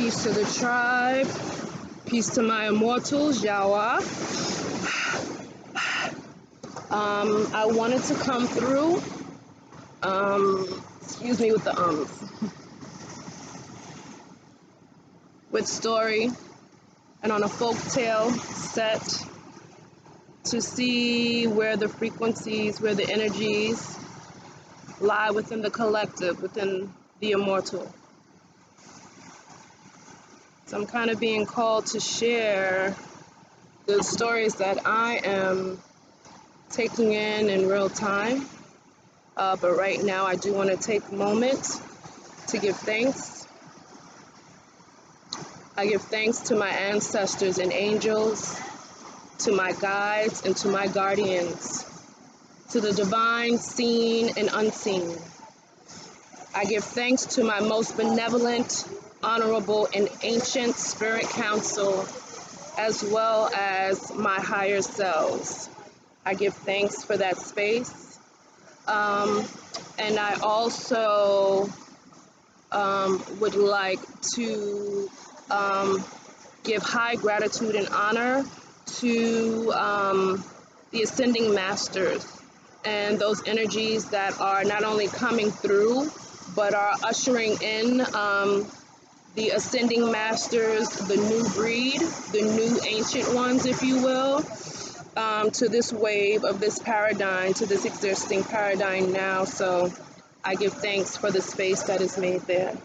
Peace to the tribe. Peace to my immortals, Yawa. I wanted to come through, excuse me with the with story and on a folktale set to see where the frequencies, where the energies lie within the collective, within the immortal. So I'm kind of being called to share the stories that I am taking in real time. But right now I do want to take a moment to give thanks. I give thanks to my ancestors and angels, to my guides and to my guardians, to the divine seen and unseen. I give thanks to my most benevolent, honorable, and ancient spirit council, as well as my higher selves. I give thanks for that space. And I also would like to give high gratitude and honor to the ascending masters and those energies that are not only coming through, but are ushering in the ascending masters, the new breed, the new ancient ones, if you will, to this wave of this paradigm, to this existing paradigm now. So I give thanks for the space that is made there.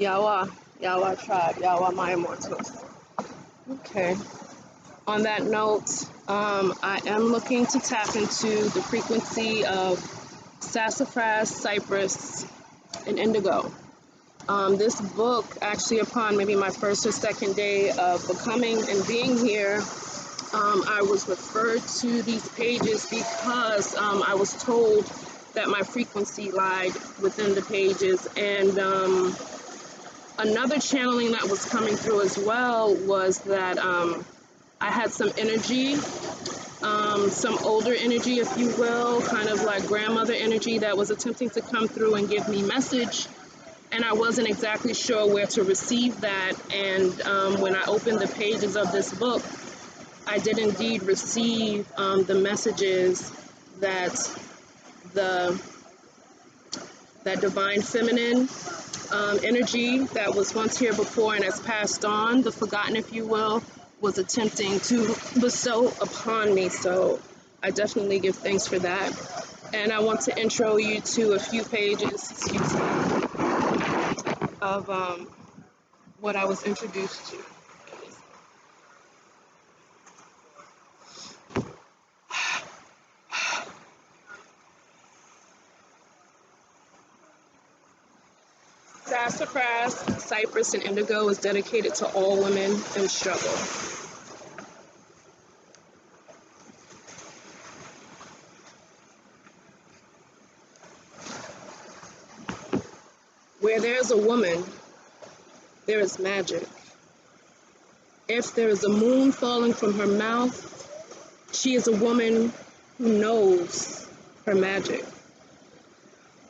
Yawa, Yawa tribe, Yawa my immortals. Okay. On that note, I am looking to tap into the frequency of Sassafras, Cypress, and Indigo. This book, actually upon maybe my first or second day of becoming and being here, I was referred to these pages because I was told that my frequency lied within the pages. And another channeling that was coming through as well was that I had some energy, some older energy, if you will, kind of like grandmother energy that was attempting to come through and give me message. And I wasn't exactly sure where to receive that. And when I opened the pages of this book, I did indeed receive the messages that that divine feminine energy that was once here before and has passed on, the forgotten, if you will, was attempting to bestow upon me. So I definitely give thanks for that. And I want to intro you to a few pages, excuse me, of what I was introduced to. Sassafras, Cypress, and Indigo is dedicated to all women in struggle. Where there is a woman, there is magic. If there is a moon falling from her mouth, she is a woman who knows her magic,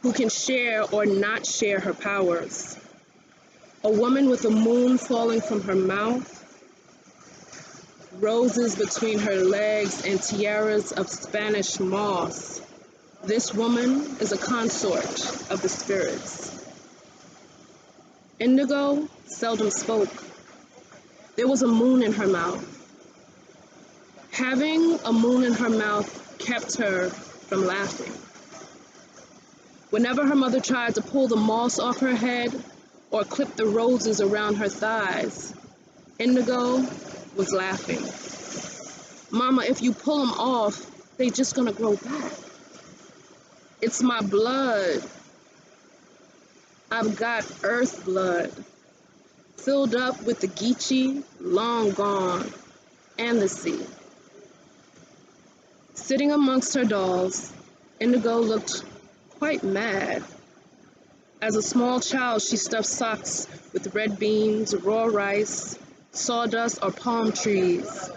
who can share or not share her powers. A woman with a moon falling from her mouth, roses between her legs, and tiaras of Spanish moss. This woman is a consort of the spirits. Indigo seldom spoke. There was a moon in her mouth. Having a moon in her mouth kept her from laughing. Whenever her mother tried to pull the moss off her head or clip the roses around her thighs, Indigo was laughing. Mama, if you pull them off, they just gonna grow back. It's my blood. I've got earth blood, filled up with the Geechee, long gone, and the sea. Sitting amongst her dolls, Indigo looked quite mad. As a small child, she stuffed socks with red beans, raw rice, sawdust, or palm trees,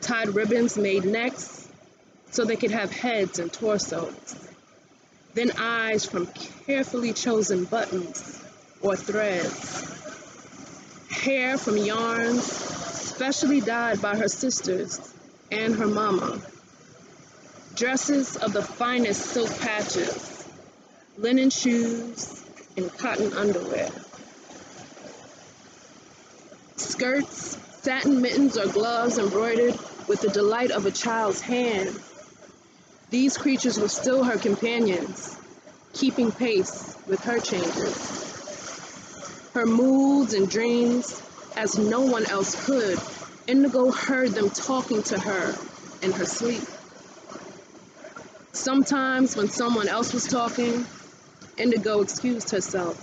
tied ribbons, made necks so they could have heads and torsos. then eyes from carefully chosen buttons or threads, hair from yarns specially dyed by her sisters and her mama, dresses of the finest silk patches, linen shoes, and cotton underwear, skirts, satin mittens or gloves embroidered with the delight of a child's hand. These creatures were still her companions, keeping pace with her changes, her moods and dreams, as no one else could. Indigo heard them talking to her in her sleep. Sometimes when someone else was talking, Indigo excused herself.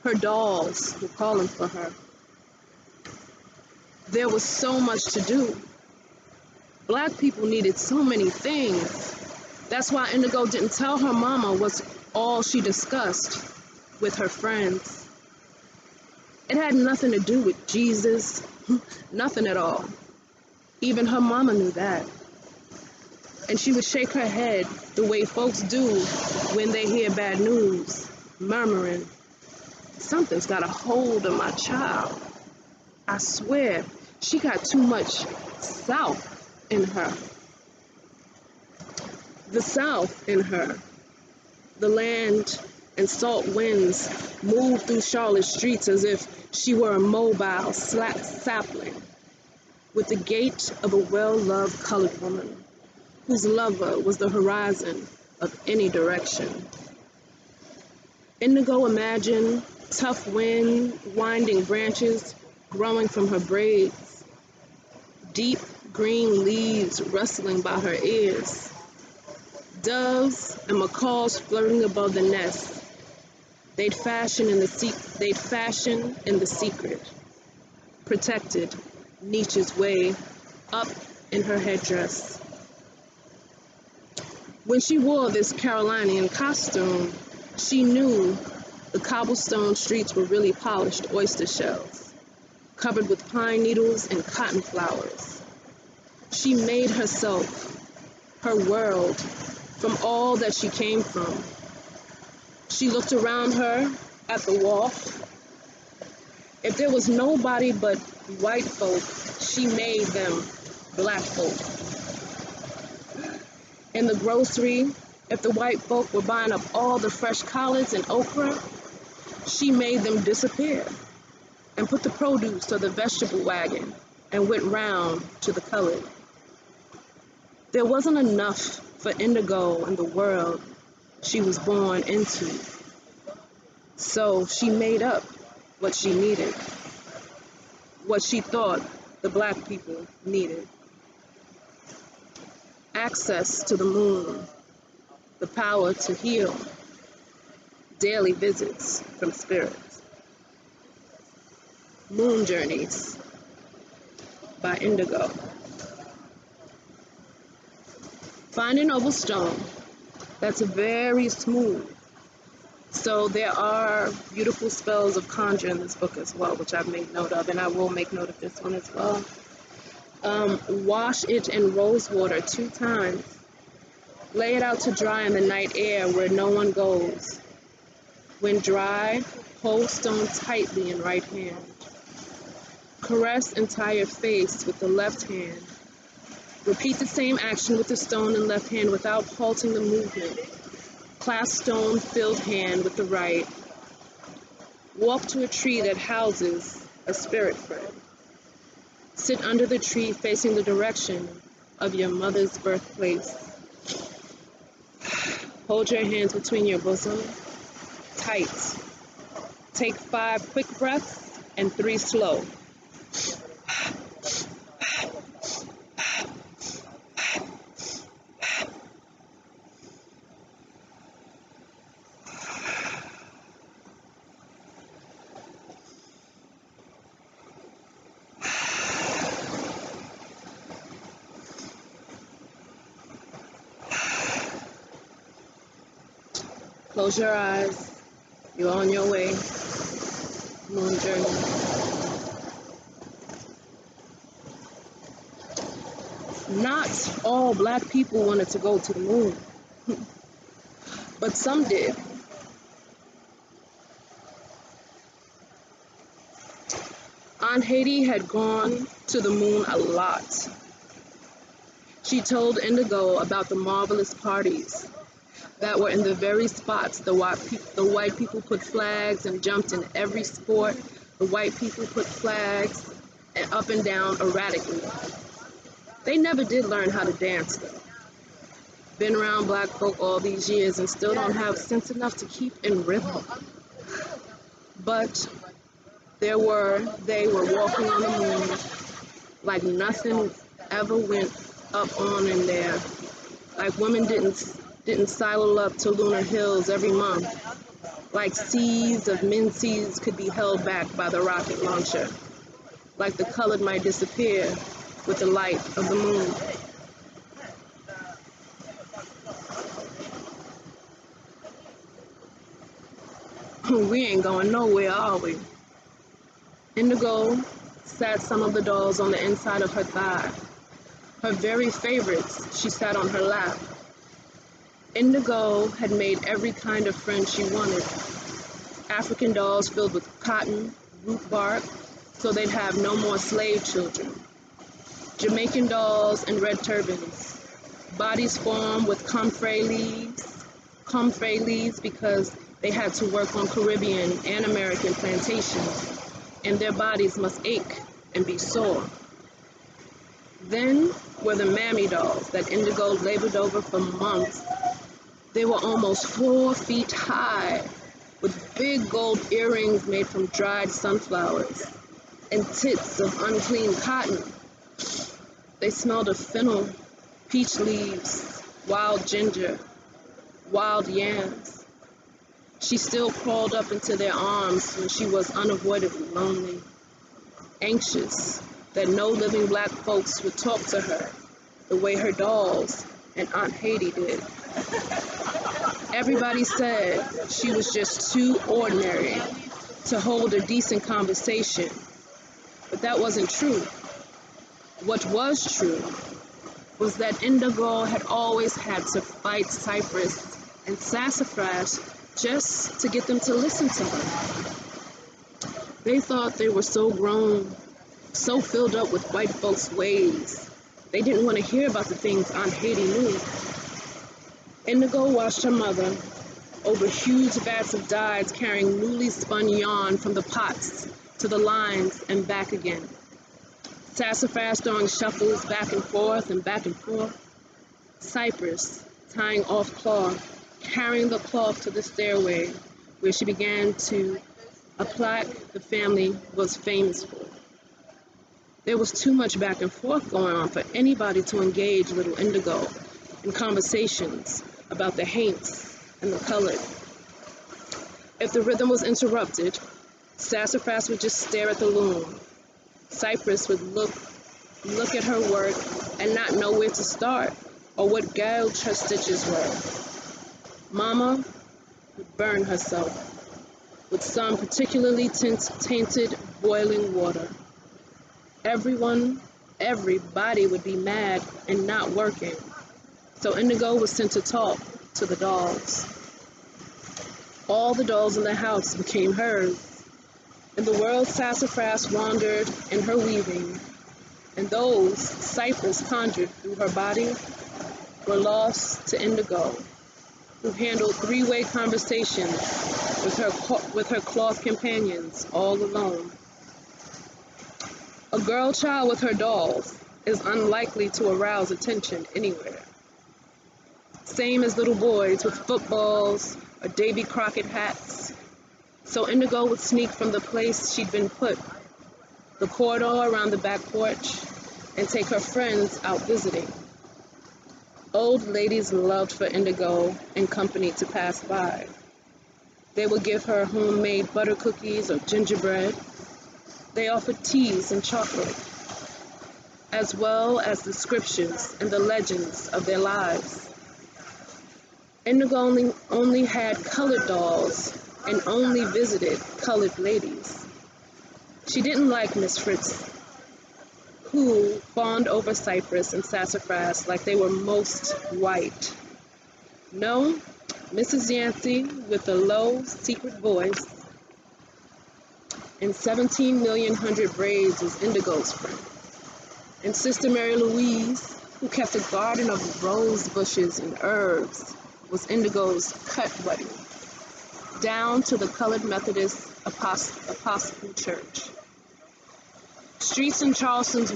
Her dolls were calling for her. There was so much to do. Black people needed so many things. That's why Indigo didn't tell her mama what's all she discussed with her friends. It had nothing to do with Jesus, nothing at all. Even her mama knew that. And she would shake her head the way folks do when they hear bad news, murmuring, "Something's got a hold of my child. I swear, she got too much South in her." The South in her. The land and salt winds moved through Charlotte's streets as if she were a mobile sapling with the gait of a well-loved colored woman whose lover was the horizon of any direction. Indigo imagined tough wind, winding branches growing from her braids, deep green leaves rustling by her ears, doves and macaws flirting above the nest. They'd fashion in the secret, protected Nietzsche's way up in her headdress. When she wore this Carolinian costume, she knew the cobblestone streets were really polished oyster shells, covered with pine needles and cotton flowers. She made herself, her world, from all that she came from. She looked around her at the wharf. If there was nobody but white folk, she made them black folk. In the grocery, if the white folk were buying up all the fresh collards and okra, she made them disappear and put the produce to the vegetable wagon and went round to the colored. There wasn't enough for Indigo in the world she was born into. So she made up what she needed, what she thought the black people needed. Access to the moon, the power to heal, daily visits from spirits. Moon Journeys by Indigo. Find a noble stone that's very smooth. So there are beautiful spells of conjure in this book as well, which I've made note of, and I will make note of this one as well. Wash it in rose water 2 times. Lay it out to dry in the night air where no one goes. When dry, hold stone tightly in right hand. Caress entire face with the left hand. Repeat the same action with the stone in left hand without halting the movement. Clasp stone-filled hand with the right. Walk to a tree that houses a spirit friend. Sit under the tree facing the direction of your mother's birthplace. Hold your hands between your bosom, tight. Take 5 quick breaths and 3 slow. Close your eyes. You're on your way. Moon journey. Not all black people wanted to go to the moon. but some did. Aunt Haiti had gone to the moon a lot. She told Indigo about the marvelous parties that were in the very spots the white people put flags and jumped in every sport. The white people put flags and up and down erratically. They never did learn how to dance though. Been around black folk all these years and still don't have sense enough to keep in rhythm. But they were walking on the moon like nothing ever went up on in there. Like women didn't sidle up to lunar hills every month. Like seeds of menses could be held back by the rocket launcher. Like the colored might disappear with the light of the moon. We ain't going nowhere, are we? Indigo sat some of the dolls on the inside of her thigh. Her very favorites, she sat on her lap. Indigo had made every kind of friend she wanted. African dolls filled with cotton, root bark, so they'd have no more slave children. Jamaican dolls in red turbans, bodies formed with comfrey leaves because they had to work on Caribbean and American plantations, and their bodies must ache and be sore. Then were the mammy dolls that Indigo labored over for months. They were almost 4 feet high, with big gold earrings made from dried sunflowers and tits of unclean cotton. They smelled of fennel, peach leaves, wild ginger, wild yams. She still crawled up into their arms when she was unavoidably lonely, anxious that no living black folks would talk to her the way her dolls and Aunt Haiti did. Everybody said she was just too ordinary to hold a decent conversation, but that wasn't true. What was true was that Indigo had always had to fight Cypress and Sassafras just to get them to listen to her. They thought they were so grown, so filled up with white folks' ways. They didn't want to hear about the things Aunt Haiti knew. Indigo watched her mother over huge vats of dyes carrying newly spun yarn from the pots to the lines and back again. Sassafras throwing shuffles back and forth and back and forth. Cypress tying off cloth, carrying the cloth to the stairway where she began to a plaque the family was famous for. There was too much back and forth going on for anybody to engage little Indigo in conversations about the haints and the colored. If the rhythm was interrupted, Sassafras would just stare at the loom. Cypress would look at her work and not know where to start or what gouge her stitches were. Mama would burn herself with some particularly tainted boiling water. Everybody would be mad and not working. So Indigo was sent to talk to the dolls. All the dolls in the house became hers. In the world, Sassafras wandered in her weaving, and those Cypress conjured through her body were lost to Indigo, who handled three-way conversations with her cloth companions all alone. A girl child with her dolls is unlikely to arouse attention anywhere. Same as little boys with footballs or Davy Crockett hats. So Indigo would sneak from the place she'd been put, the corridor around the back porch, and take her friends out visiting. Old ladies loved for Indigo and company to pass by. They would give her homemade butter cookies or gingerbread. They offered teas and chocolate, as well as the scriptures and the legends of their lives. Indigo only had colored dolls and only visited colored ladies. She didn't like Miss Fritz, who fawned over Cypress and Sassafras like they were most white. No, Mrs. Yancey, with a low, secret voice, and 17 million hundred braids was Indigo's friend. And Sister Mary Louise, who kept a garden of rose bushes and herbs, was Indigo's cut buddy, down to the Colored Methodist Episcopal Church. Streets in Charleston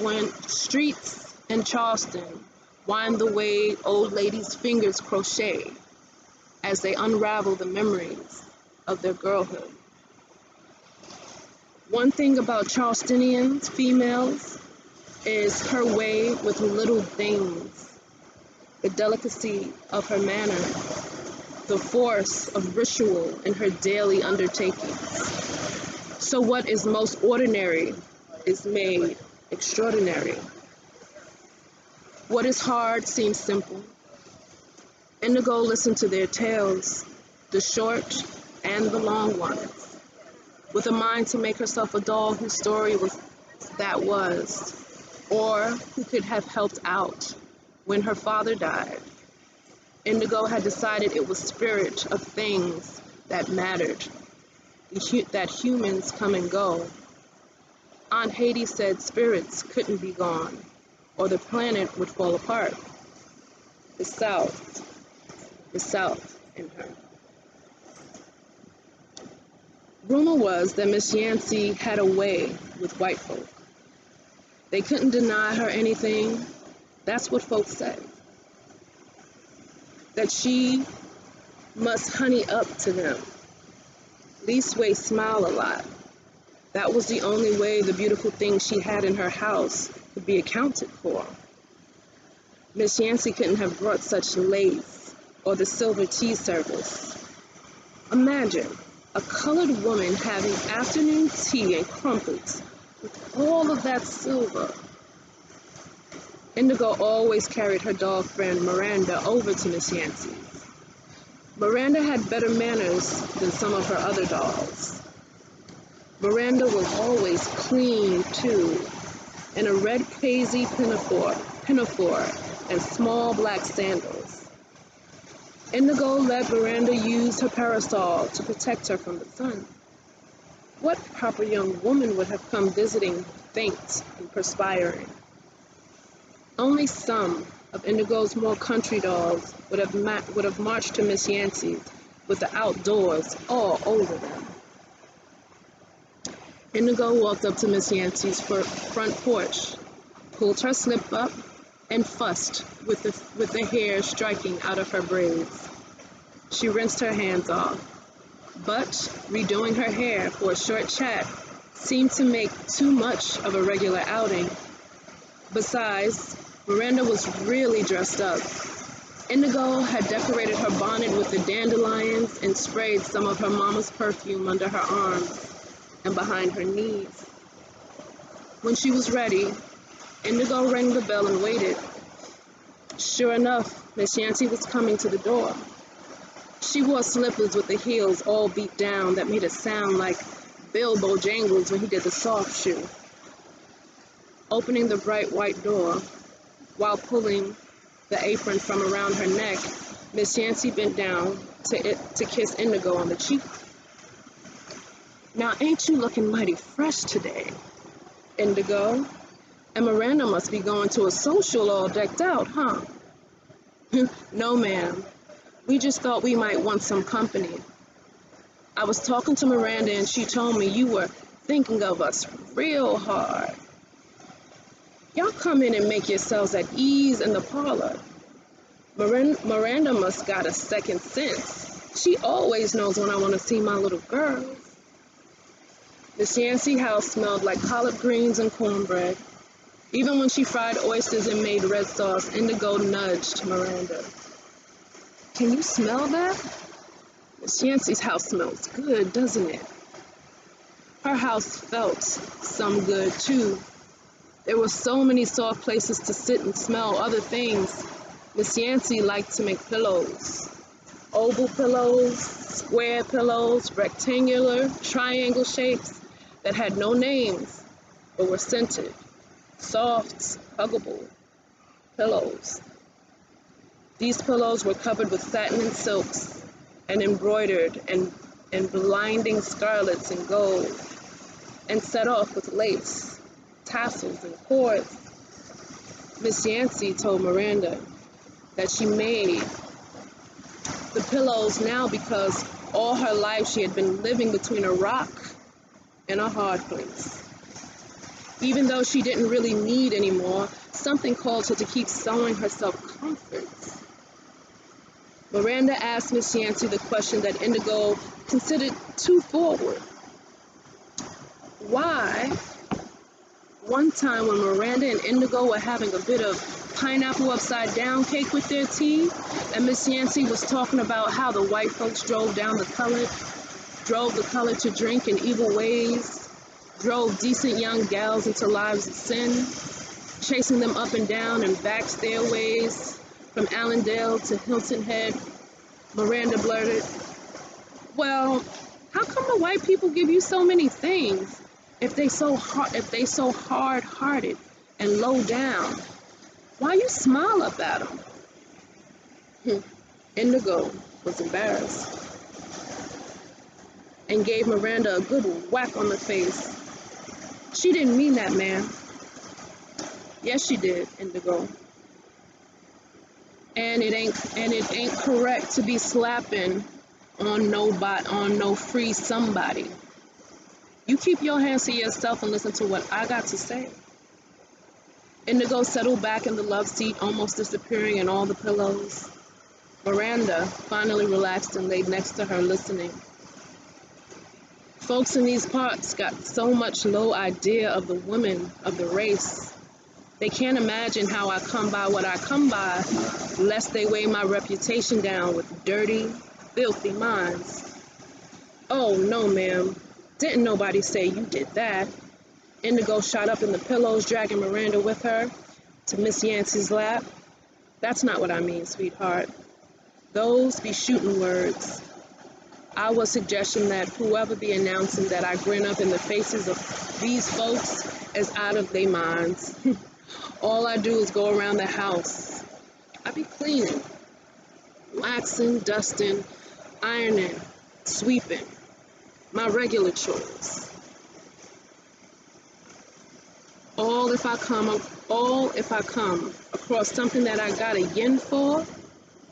wind the way old ladies' fingers crochet as they unravel the memories of their girlhood. One thing about Charlestonians, females, is her way with little things, the delicacy of her manner, the force of ritual in her daily undertakings. So what is most ordinary is made extraordinary. What is hard seems simple. Indigo listened to their tales, the short and the long ones, with a mind to make herself a doll whose story was, or who could have helped out when her father died. Indigo had decided it was spirit of things that mattered, that humans come and go. Aunt Haiti said spirits couldn't be gone, or the planet would fall apart. The South in her. Rumor was that Miss Yancey had a way with white folk. They couldn't deny her anything. That's what folks said. That she must honey up to them. Leastways smile a lot. That was the only way the beautiful things she had in her house could be accounted for. Miss Yancey couldn't have brought such lace or the silver tea service. Imagine a colored woman having afternoon tea and crumpets with all of that silver. Indigo always carried her doll friend Miranda over to Miss Yancey's. Miranda had better manners than some of her other dolls. Miranda was always clean, too, in a red crazy pinafore, and small black sandals. Indigo let Miranda use her parasol to protect her from the sun. What proper young woman would have come visiting faint and perspiring? Only some of Indigo's more country dolls would have marched to Miss Yancey's with the outdoors all over them. Indigo walked up to Miss Yancey's front porch, pulled her slip up, and fussed with the hair striking out of her braids. She rinsed her hands off, but redoing her hair for a short chat seemed to make too much of a regular outing. Besides, Miranda was really dressed up. Indigo had decorated her bonnet with the dandelions and sprayed some of her mama's perfume under her arms and behind her knees. When she was ready, Indigo rang the bell and waited. Sure enough, Miss Yancey was coming to the door. She wore slippers with the heels all beat down that made it sound like Bill Bojangles when he did the soft shoe. Opening the bright white door, while pulling the apron from around her neck, Miss Yancey bent down to kiss Indigo on the cheek. Now ain't you looking mighty fresh today, Indigo? And Miranda must be going to a social all decked out, huh? No, ma'am. We just thought we might want some company. I was talking to Miranda and she told me you were thinking of us real hard. Y'all come in and make yourselves at ease in the parlor. Miranda must got a second sense. She always knows when I want to see my little girls. Miss Yancey house smelled like collard greens and cornbread. Even when she fried oysters and made red sauce, Indigo nudged Miranda. Can you smell that? Miss Yancey's house smells good, doesn't it? Her house felt some good, too. There were so many soft places to sit and smell other things. Miss Yancey liked to make pillows. Oval pillows, square pillows, rectangular, triangle shapes that had no names, but were scented. Soft, huggable pillows. These pillows were covered with satin and silks, and embroidered and blinding scarlets and gold, and set off with lace, tassels, and cords. Miss Yancey told Miranda that she made the pillows now because all her life she had been living between a rock and a hard place. Even though she didn't really need any more, something called her to keep sewing herself comforts. Miranda asked Miss Yancey the question that Indigo considered too forward. Why? One time when Miranda and Indigo were having a bit of pineapple upside down cake with their tea, and Miss Yancey was talking about how the white folks drove the color to drink in evil ways, drove decent young gals into lives of sin, chasing them up and down and back stairways from Allendale to Hilton Head. Miranda blurted, "Well, how come the white people give you so many things if they so hard-hearted and low down? Why you smile up at them?" Indigo was embarrassed and gave Miranda a good whack on the face. "She didn't mean that, ma'am." "Yes, she did, Indigo. And it ain't correct to be slapping on no free somebody. You keep your hands to yourself and listen to what I got to say." Indigo settled back in the love seat, almost disappearing in all the pillows. Miranda finally relaxed and laid next to her, listening. Folks in these parts got so much low idea of the women of the race. They can't imagine how I come by what I come by, lest they weigh my reputation down with dirty, filthy minds. "Oh, no, ma'am. Didn't nobody say you did that." Indigo shot up in the pillows, dragging Miranda with her to Miss Yancey's lap. "That's not what I mean, sweetheart. Those be shooting words. I was suggesting that whoever be announcing that I grin up in the faces of these folks is out of their minds. All I do is go around the house. I be cleaning, waxing, dusting, ironing, sweeping, my regular chores. All if I come across something that I got a yen for,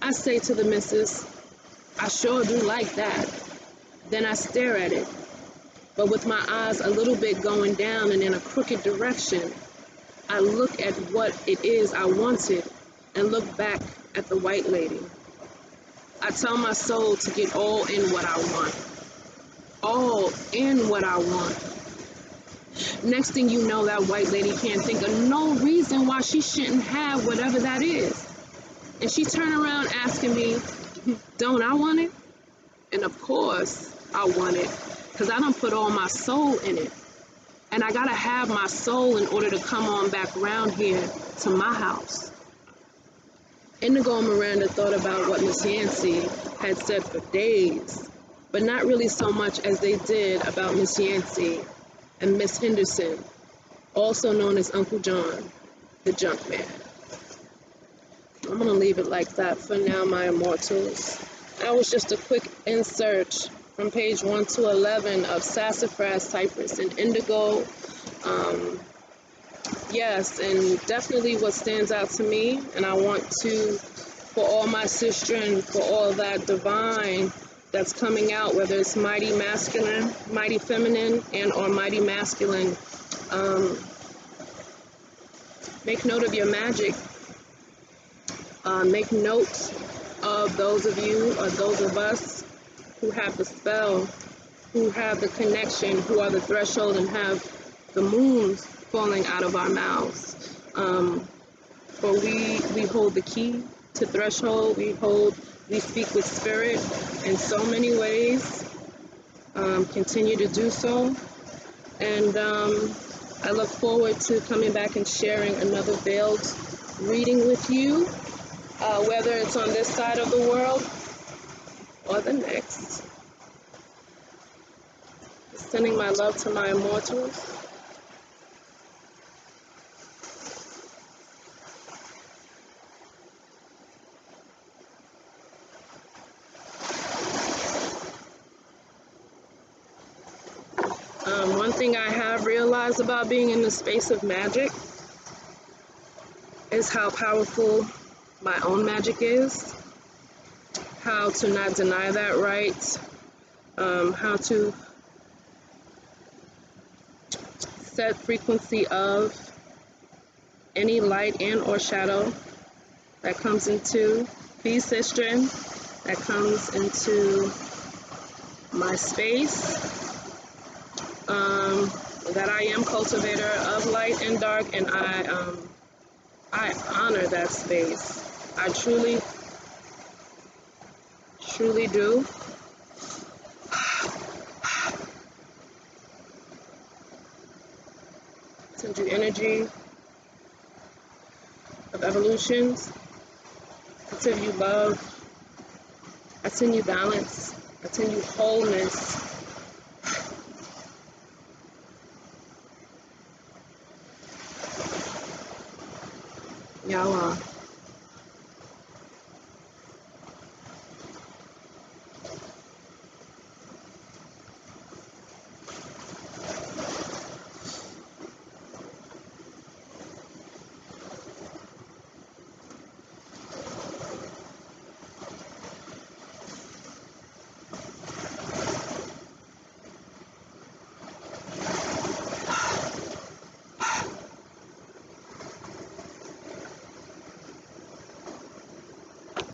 I say to the missus, I sure do like that. Then I stare at it, but with my eyes a little bit going down and in a crooked direction. I look at what it is I wanted and look back at the white lady. I tell my soul to get all in what I want. All in what I want. Next thing you know, that white lady can't think of no reason why she shouldn't have whatever that is. And she turn around asking me, don't I want it? And of course I want it, because I done put all my soul in it. And I gotta have my soul in order to come on back around here to my house. Indigo and Miranda thought about what Miss Yancey had said for days, but not really so much as they did about Miss Yancey and Miss Henderson, also known as Uncle John, the junk man. I'm gonna leave it like that for now, my immortals. That was just a quick insert from page 1 to 11 of Sassafras, Cypress, and Indigo. Yes, and definitely what stands out to me, and I want to, for all my sister and for all that divine that's coming out, whether it's mighty masculine, mighty feminine, and or mighty masculine, make note of your magic. Make note of those of you or those of us who have the spell, who have the connection, who are the threshold and have the moons falling out of our mouths. For we hold the key to threshold. We speak with spirit in so many ways. Continue to do so. And I look forward to coming back and sharing another veiled reading with you, whether it's on this side of the world or the next. Sending my love to my immortals. One thing I have realized about being in the space of magic is how powerful my own magic is, how to not deny that right, how to set frequency of any light and or shadow that comes into peace, sister, that comes into my space, that I am cultivator of light and dark, and I honor that space. I truly, truly do. Send you energy of evolutions. I send you love. I send you balance. I send you wholeness. Y'all are.